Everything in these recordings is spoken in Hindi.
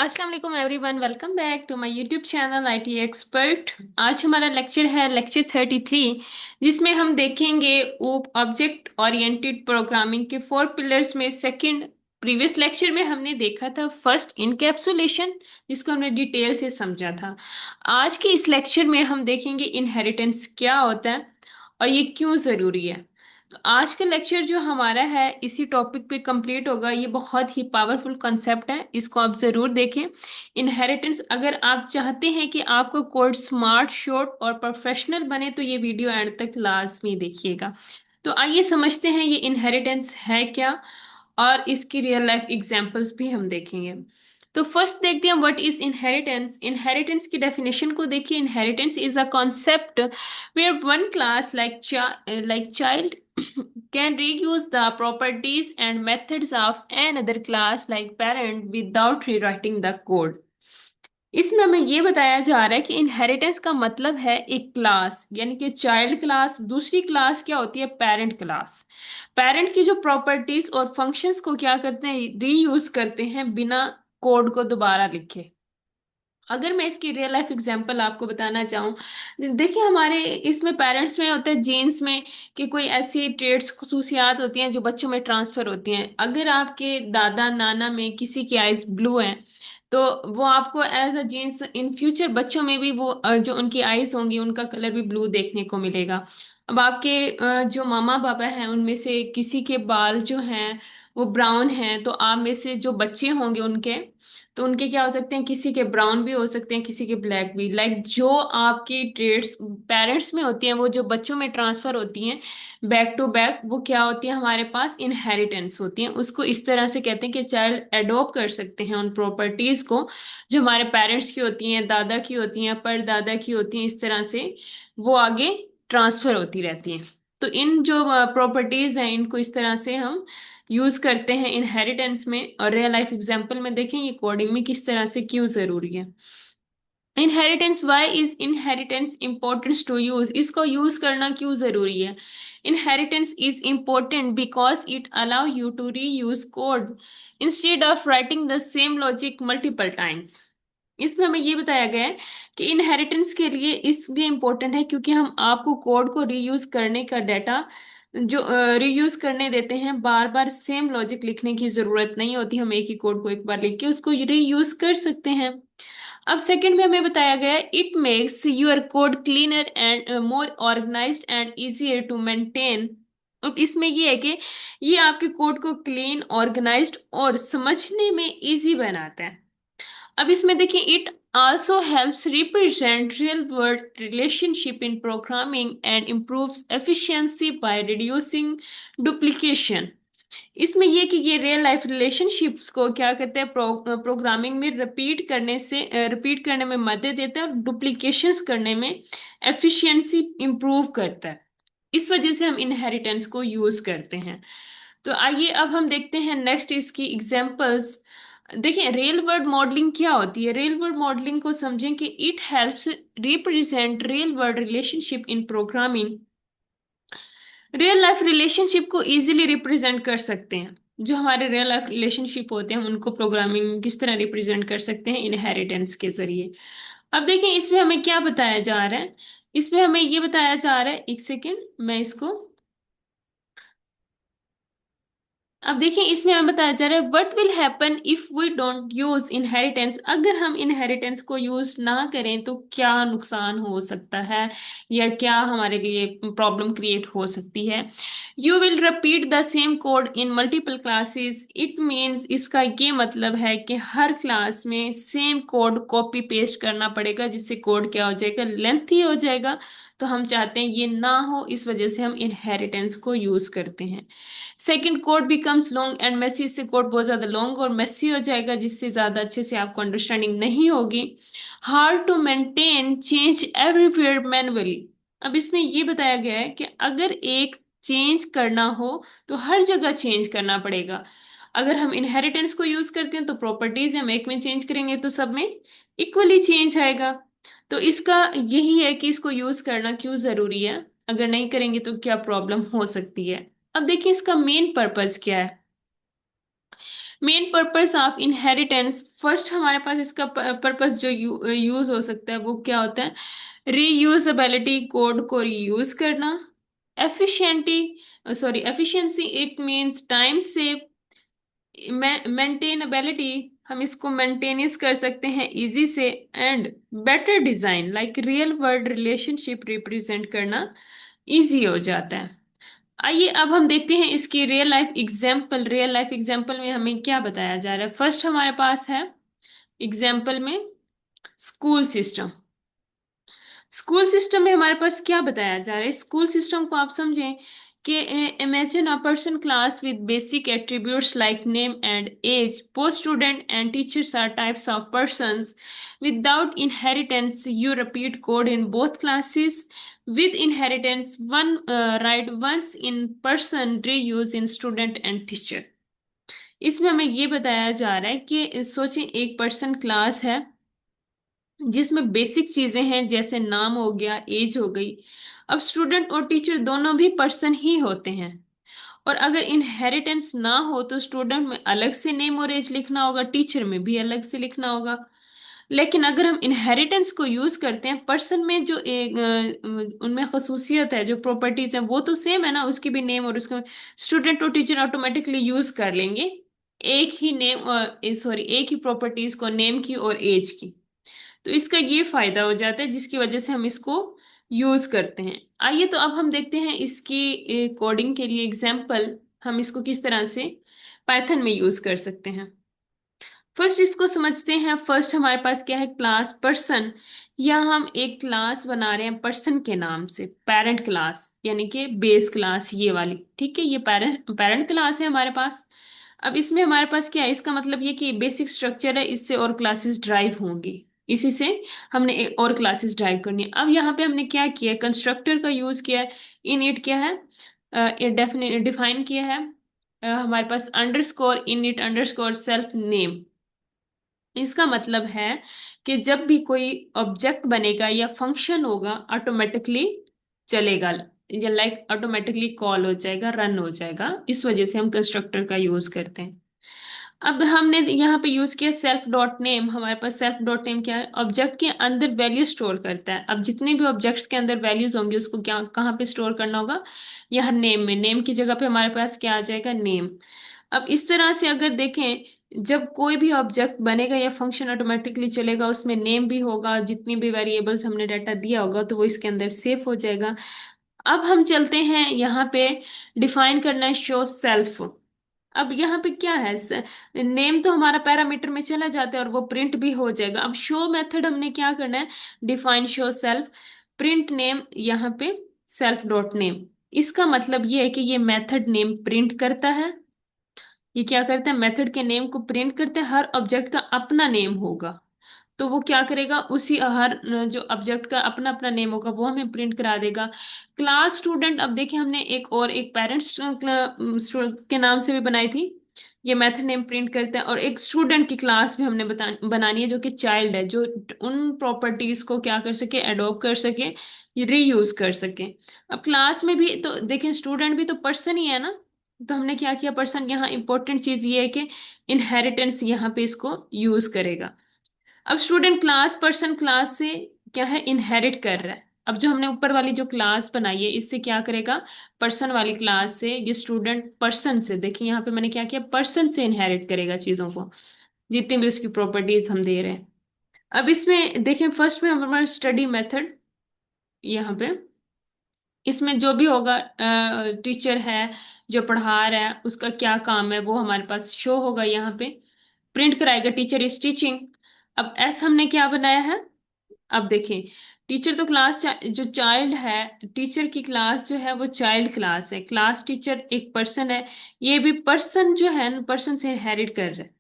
अस्सलाम वालेकुम everyone, welcome back to my YouTube channel IT expert. आज हमारा लेक्चर है लेक्चर 33, जिसमें हम देखेंगे ऑब्जेक्ट ओरिएंटेड प्रोग्रामिंग के 4 पिलर्स में सेकंड। प्रीवियस लेक्चर में हमने देखा था फर्स्ट इनकैप्सुलेशन, जिसको हमने डिटेल से समझा था। आज के इस लेक्चर में हम देखेंगे इनहेरिटेंस क्या होता है और ये क्यों ज़रूरी है। तो आज का लेक्चर जो हमारा है इसी टॉपिक पे कंप्लीट होगा। ये बहुत ही पावरफुल कॉन्सेप्ट है, इसको आप ज़रूर देखें। इनहेरिटेंस, अगर आप चाहते हैं कि आपका कोड स्मार्ट, शॉर्ट और प्रोफेशनल बने तो ये वीडियो एंड तक लाजमी देखिएगा। तो आइए समझते हैं ये इनहेरिटेंस है क्या, और इसकी रियल लाइफ एग्जांपल्स भी हम देखेंगे। तो फर्स्ट देखते हैं व्हाट इज इनहेरिटेंस। इनहेरिटेंस की डेफिनेशन को देखिए। Inheritance is a concept where one class like child can reuse the properties and methods of another class like parent without rewriting the code। इसमें हमें ये बताया जा रहा है कि इनहेरिटेंस का मतलब है एक क्लास, यानी कि चाइल्ड क्लास। दूसरी क्लास क्या होती है? Parent class. पेरेंट की जो प्रॉपर्टीज और फंक्शंस को क्या करते हैं? रीयूज करते हैं बिना कोड को दोबारा लिखे। अगर मैं इसकी रियल लाइफ एग्जांपल आपको बताना चाहूँ, देखिए हमारे इसमें पेरेंट्स में होता है, जीन्स में, कि कोई ऐसी ट्रेड्स खसूसियात होती हैं जो बच्चों में ट्रांसफर होती हैं। अगर आपके दादा नाना में किसी की आइज ब्लू हैं तो वो आपको as a genes in future बच्चों में भी वो जो उनकी आइज होंगी उनका कलर भी ब्लू देखने को मिलेगा। अब आपके जो मामा पापा हैं उनमें से किसी के बाल जो हैं वो ब्राउन हैं, तो आप में से जो बच्चे होंगे उनके, तो उनके क्या हो सकते हैं? किसी के ब्राउन भी हो सकते हैं, किसी के ब्लैक भी। जो आपकी ट्रेड्स पेरेंट्स में होती हैं वो जो बच्चों में ट्रांसफर होती हैं बैक टू बैक, वो क्या होती है? हमारे पास इनहेरिटेंस होती हैं। उसको इस तरह से कहते हैं कि चाइल्ड एडॉप्ट कर सकते हैं उन प्रॉपर्टीज को जो हमारे पेरेंट्स की होती हैं, दादा की होती हैं, परदादा की होती हैं। इस तरह से वो आगे ट्रांसफर होती रहती हैं। तो इन जो प्रॉपर्टीज हैं इनको इस तरह से हम यूज करते हैं इनहेरिटेंस में। और रियल लाइफ एग्जांपल में देखें ये कोडिंग में किस तरह से क्यों जरूरी है। Inheritance, why is inheritance importance to use? इसको यूज करना क्यों जरूरी है? Inheritance is important because it allow you to reuse code instead of writing the same logic multiple times. इसमें हमें ये बताया गया है कि इनहेरिटेंस के लिए इसलिए इम्पोर्टेंट है क्योंकि हम आपको कोड को रीयूज करने का डाटा जो रीयूज करने देते हैं। बार बार सेम लॉजिक लिखने की जरूरत नहीं होती, हम एक ही कोड को एक बार लिख के उसको रीयूज कर सकते हैं। अब सेकंड में हमें बताया गया है it makes your code cleaner and more organised and easier to maintain. अब इसमें ये है कि ये आपके कोड को क्लीन, ऑर्गेनाइज्ड और समझने में इजी बनाता है। अब इसमें देखिए it also helps represent real world relationship in programming and improves efficiency by reducing duplication। इसमें ये कि ये रियल लाइफ रिलेशनशिप्स को क्या कहते हैं? प्रोग्रामिंग में रिपीट करने में मदद देता है और डुप्लीकेशंस करने में एफिशिएंसी इंप्रूव करता है। इस वजह से हम इनहेरिटेंस को यूज करते हैं। तो आइए अब हम देखते हैं नेक्स्ट इसकी एग्जांपल्स। देखिए रियल वर्ल्ड मॉडलिंग क्या होती है। रियल वर्ल्ड मॉडलिंग को समझें कि it helps represent real world relationship in programming. Real life relationship को इजीली रिप्रेजेंट कर सकते हैं। जो हमारे रियल लाइफ रिलेशनशिप होते हैं हम उनको प्रोग्रामिंग में किस तरह रिप्रेजेंट कर सकते हैं? इनहेरिटेंस के जरिए। अब देखिए इसमें हमें क्या बताया जा रहा है। इसमें हमें ये बताया जा रहा है, एक सेकेंड मैं इसको, अब देखिए इसमें हमें बताया जा रहा है what will happen if we don't use inheritance. अगर हम इनहेरिटेंस को यूज ना करें तो क्या नुकसान हो सकता है या क्या हमारे लिए प्रॉब्लम क्रिएट हो सकती है। You will repeat the same code in multiple classes. It means, इसका ये मतलब है कि हर क्लास में सेम कोड कॉपी पेस्ट करना पड़ेगा, जिससे कोड क्या हो जाएगा? लेंथी हो जाएगा। तो हम चाहते हैं ये ना हो, इस वजह से हम इनहेरिटेंस को यूज करते हैं। Second, code becomes long and messy. इससे कोड बहुत ज्यादा लॉन्ग और मेसी हो जाएगा, जिससे ज्यादा अच्छे से आपको अंडरस्टैंडिंग नहीं होगी। Hard to maintain, change everywhere manually. अब इसमें ये बताया गया है कि अगर एक चेंज करना हो तो हर जगह चेंज करना पड़ेगा। अगर हम इनहेरिटेंस को यूज करते हैं तो प्रॉपर्टीज हम एक में चेंज करेंगे तो सब में इक्वली चेंज आएगा। तो इसका यही है कि इसको यूज करना क्यों जरूरी है, अगर नहीं करेंगे तो क्या प्रॉब्लम हो सकती है। अब देखिए इसका मेन पर्पस क्या है। Main purpose of inheritance, first हमारे पास इसका पर्पस जो यूज हो सकता है वो क्या होता है? रीयूजेबिलिटी, कोड को रीयूज करना। Efficiently, sorry efficiency, it means time save. Maintainability, हम इसको मेंटेनेंस कर सकते हैं इजी से। And better design, like real world relationship represent करना इजी हो जाता है। आइए अब हम देखते हैं इसकी real life example. Real life example में हमें क्या बताया जा रहा है? फर्स्ट हमारे पास है एग्जाम्पल में स्कूल सिस्टम। स्कूल सिस्टम में हमारे पास क्या बताया जा रहा है? स्कूल सिस्टम को आप समझें कि imagine a person class with basic attributes like name and age. Both student and teachers are types of persons without inheritance. You repeat code in both classes. With inheritance, one write once in person, reuse in student and teacher. इसमें हमें ये बताया जा रहा है कि सोचें एक पर्सन क्लास है जिसमें बेसिक चीजें हैं जैसे नाम हो गया, एज हो गई। अब स्टूडेंट और टीचर दोनों भी पर्सन ही होते हैं। और अगर इनहेरिटेंस ना हो तो स्टूडेंट में अलग से नेम और एज लिखना होगा, टीचर में भी अलग से लिखना होगा। लेकिन अगर हम इनहेरिटेंस को यूज करते हैं, पर्सन में जो एक उनमें खसूसियत है, जो प्रॉपर्टीज है, वो तो सेम है ना, उसकी भी नेम और उसका स्टूडेंट और टीचर ऑटोमेटिकली यूज कर लेंगे एक ही नेम, सॉरी एक ही प्रॉपर्टीज को, नेम की और एज की। तो इसका ये फायदा हो जाता है जिसकी वजह से हम इसको यूज करते हैं। आइए तो अब हम देखते हैं इसकी कोडिंग के लिए एग्जाम्पल, हम इसको किस तरह से पाइथन में यूज कर सकते हैं। फर्स्ट इसको समझते हैं। फर्स्ट हमारे पास क्या है? Class person. या हम एक क्लास बना रहे हैं पर्सन के नाम से, पेरेंट क्लास यानी कि बेस क्लास ये वाली, ठीक है, ये पेरेंट पेरेंट क्लास है हमारे पास। अब इसमें हमारे पास क्या है? इसका मतलब ये कि बेसिक स्ट्रक्चर है, इससे और क्लासेस ड्राइव होंगी, इसी से हमने एक और क्लासेस ड्राइव करनी है। अब यहाँ पे हमने क्या किया है? कंस्ट्रक्टर का यूज किया है। इन इट क्या है? डिफाइन किया है। हमारे पास underscore init underscore self name. इसका मतलब है कि जब भी कोई ऑब्जेक्ट बनेगा या फंक्शन होगा, ऑटोमेटिकली चलेगा, या लाइक ऑटोमेटिकली कॉल हो जाएगा, रन हो जाएगा। इस वजह से हम कंस्ट्रक्टर का यूज करते हैं। अब हमने यहाँ पे यूज किया सेल्फ डॉट नेम। हमारे पास सेल्फ डॉट नेम क्या है? ऑब्जेक्ट के अंदर वैल्यू स्टोर करता है। अब जितने भी ऑब्जेक्ट्स के अंदर वैल्यूज होंगी उसको क्या, कहाँ पे स्टोर करना होगा? यहाँ नेम में। नेम की जगह पे हमारे पास क्या आ जाएगा? नेम। अब इस तरह से अगर देखें, जब कोई भी ऑब्जेक्ट बनेगा या फंक्शन ऑटोमेटिकली चलेगा, उसमें नेम भी होगा, जितनी भी वेरिएबल्स हमने डाटा दिया होगा तो वो इसके अंदर सेव हो जाएगा। अब हम चलते हैं यहाँ पे, डिफाइन करना है शो सेल्फ। अब यहाँ पे क्या है? नेम तो हमारा पैरामीटर में चला जाता है और वो प्रिंट भी हो जाएगा। अब शो मेथड हमने क्या करना है? Define show self print name, यहाँ पे सेल्फ डॉट नेम। इसका मतलब ये है कि ये मेथड नेम प्रिंट करता है। ये क्या करता है? मेथड के नेम को प्रिंट करते हैं। हर ऑब्जेक्ट का अपना नेम होगा तो वो क्या करेगा? उसी हर जो ऑब्जेक्ट का अपना अपना नेम होगा वो हमें प्रिंट करा देगा। क्लास स्टूडेंट, अब देखिए हमने एक और एक पेरेंट्स के नाम से भी बनाई थी। ये मेथड नेम प्रिंट करते हैं। और एक स्टूडेंट की क्लास भी हमने बनानी है जो कि चाइल्ड है, जो उन प्रॉपर्टीज को क्या कर सके? एडॉप्ट कर सके, रीयूज कर सके। अब क्लास में भी तो देखिए स्टूडेंट भी तो पर्सन ही है ना। तो हमने क्या किया? पर्सन, यहाँ इंपॉर्टेंट चीज ये है कि इनहेरिटेंस यहाँ पे इसको यूज करेगा। अब स्टूडेंट क्लास पर्सन क्लास से क्या है? इनहेरिट कर रहा है। अब जो हमने ऊपर वाली जो क्लास बनाई है इससे क्या करेगा? पर्सन वाली क्लास से ये स्टूडेंट पर्सन से, देखिए यहाँ पे मैंने क्या किया? पर्सन से इनहेरिट करेगा चीजों को, जितनी भी उसकी प्रॉपर्टीज हम दे रहे हैं। अब इसमें देखिए फर्स्ट में हमारा स्टडी मेथड, यहाँ पे इसमें जो भी होगा, टीचर है जो पढ़ा रहा है उसका क्या काम है वो हमारे पास शो होगा, यहाँ पे प्रिंट कराएगा टीचर इज टीचिंग। अब एस हमने क्या बनाया है? अब देखिए टीचर तो क्लास, जो चाइल्ड है, टीचर की क्लास जो है वो चाइल्ड क्लास है। क्लास टीचर एक पर्सन है, ये भी पर्सन जो है पर्सन से इनहेरिट कर रहा है।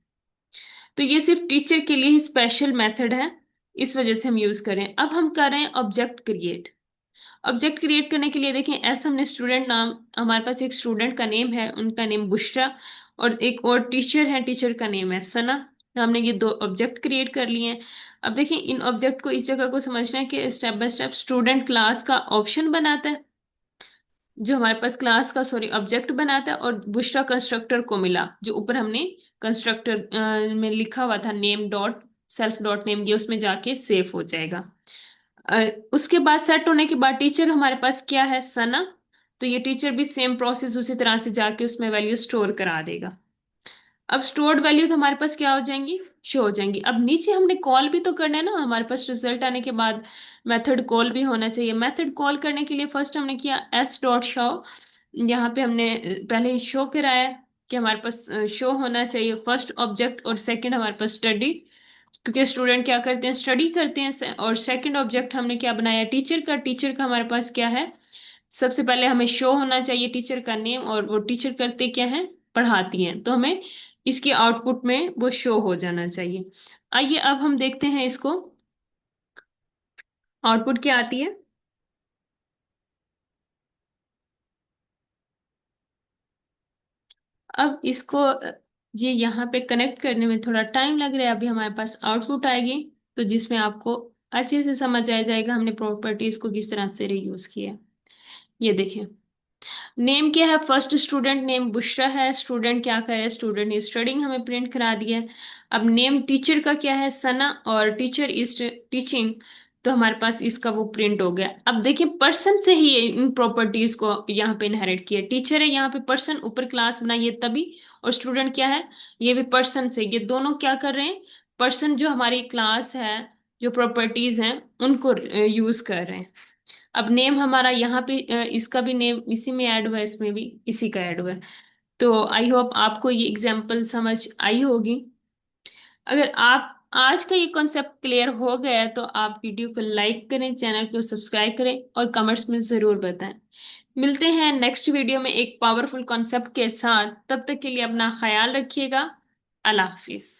तो ये सिर्फ टीचर के लिए ही स्पेशल मेथड है, इस वजह से हम यूज करें। अब हम कर रहे हैं ऑब्जेक्ट क्रिएट। ऑब्जेक्ट क्रिएट करने के लिए देखिए ऐसा हमने स्टूडेंट नाम, हमारे पास एक स्टूडेंट का नेम है, उनका नेम बुशरा, और एक और टीचर है, टीचर का नेम है सना। तो हमने ये दो ऑब्जेक्ट क्रिएट कर लिए हैं। अब देखिए इन ऑब्जेक्ट को इस जगह को समझना है कि step by step student class का ऑप्शन बनाता है। जो हमारे पास क्लास का सॉरी ऑब्जेक्ट बनाता है, और बुशरा कंस्ट्रक्टर को मिला जो ऊपर हमने कंस्ट्रक्टर में लिखा हुआ था name dot self dot name, ये उसमें जाके सेव हो जाएगा। उसके बाद सेट होने के बाद टीचर हमारे पास क्या है, सना। तो ये टीचर भी सेम प्रोसेस उसी तरह से जाके उसमें वैल्यू स्टोर करा देगा। अब स्टोर्ड वैल्यू तो हमारे पास क्या हो जाएंगी, शो हो जाएंगी। अब नीचे हमने कॉल भी तो करना है ना, हमारे पास रिजल्ट आने के बाद मेथड कॉल भी होना चाहिए। मेथड कॉल करने के लिए फर्स्ट हमने किया एस डॉट शो। यहाँ पे हमने पहले शो कराया कि हमारे पास शो होना चाहिए फर्स्ट ऑब्जेक्ट, और सेकंड हमारे पास स्टडी, क्योंकि स्टूडेंट क्या करते हैं, स्टडी करते हैं। और सेकंड ऑब्जेक्ट हमने क्या बनाया, टीचर का। टीचर का हमारे पास क्या है, सबसे पहले हमें शो होना चाहिए टीचर का नेम, और वो टीचर करते क्या है, पढ़ाती हैं, तो हमें इसके आउटपुट में वो शो हो जाना चाहिए। आइए अब हम देखते हैं इसको, आउटपुट क्या आती है। अब इसको ये यहाँ पे कनेक्ट करने में थोड़ा टाइम लग रहा है। अभी हमारे पास आउटपुट आएगी, तो जिसमें आपको अच्छे से समझ आ जाएगा हमने प्रॉपर्टीज को किस तरह से रीयूज किया है। ये देखिए, नेम क्या है, फर्स्ट स्टूडेंट नेम बुशरा है। स्टूडेंट क्या करे, स्टूडेंट इज स्टडिंग, हमें प्रिंट करा दिया है। अब नेम टीचर का क्या है, सना, और टीचर इज टीचिंग, तो हमारे पास इसका वो प्रिंट हो गया। अब देखिए, पर्सन से ही इन प्रॉपर्टीज को यहाँ पे इनहेरिट किया। टीचर है यहाँ पे पर्सन, ऊपर क्लास बनाई है तभी, और स्टूडेंट क्या है, ये भी पर्सन से। ये दोनों क्या कर रहे हैं, पर्सन जो हमारी क्लास है, जो प्रॉपर्टीज हैं उनको यूज कर रहे हैं। अब नेम हमारा यहाँ पे इसका भी नेम इसी में ऐड हुआ है, इसमें भी इसी का ऐड हुआ है। तो आई होप आपको ये एग्जाम्पल समझ आई होगी। अगर आप आज का ये कॉन्सेप्ट क्लियर हो गया है, तो आप वीडियो को लाइक करें, चैनल को सब्सक्राइब करें, और कमेंट्स में जरूर बताएं। मिलते हैं नेक्स्ट वीडियो में एक पावरफुल कॉन्सेप्ट के साथ। तब तक के लिए अपना ख्याल रखिएगा। अल्लाह हाफिज।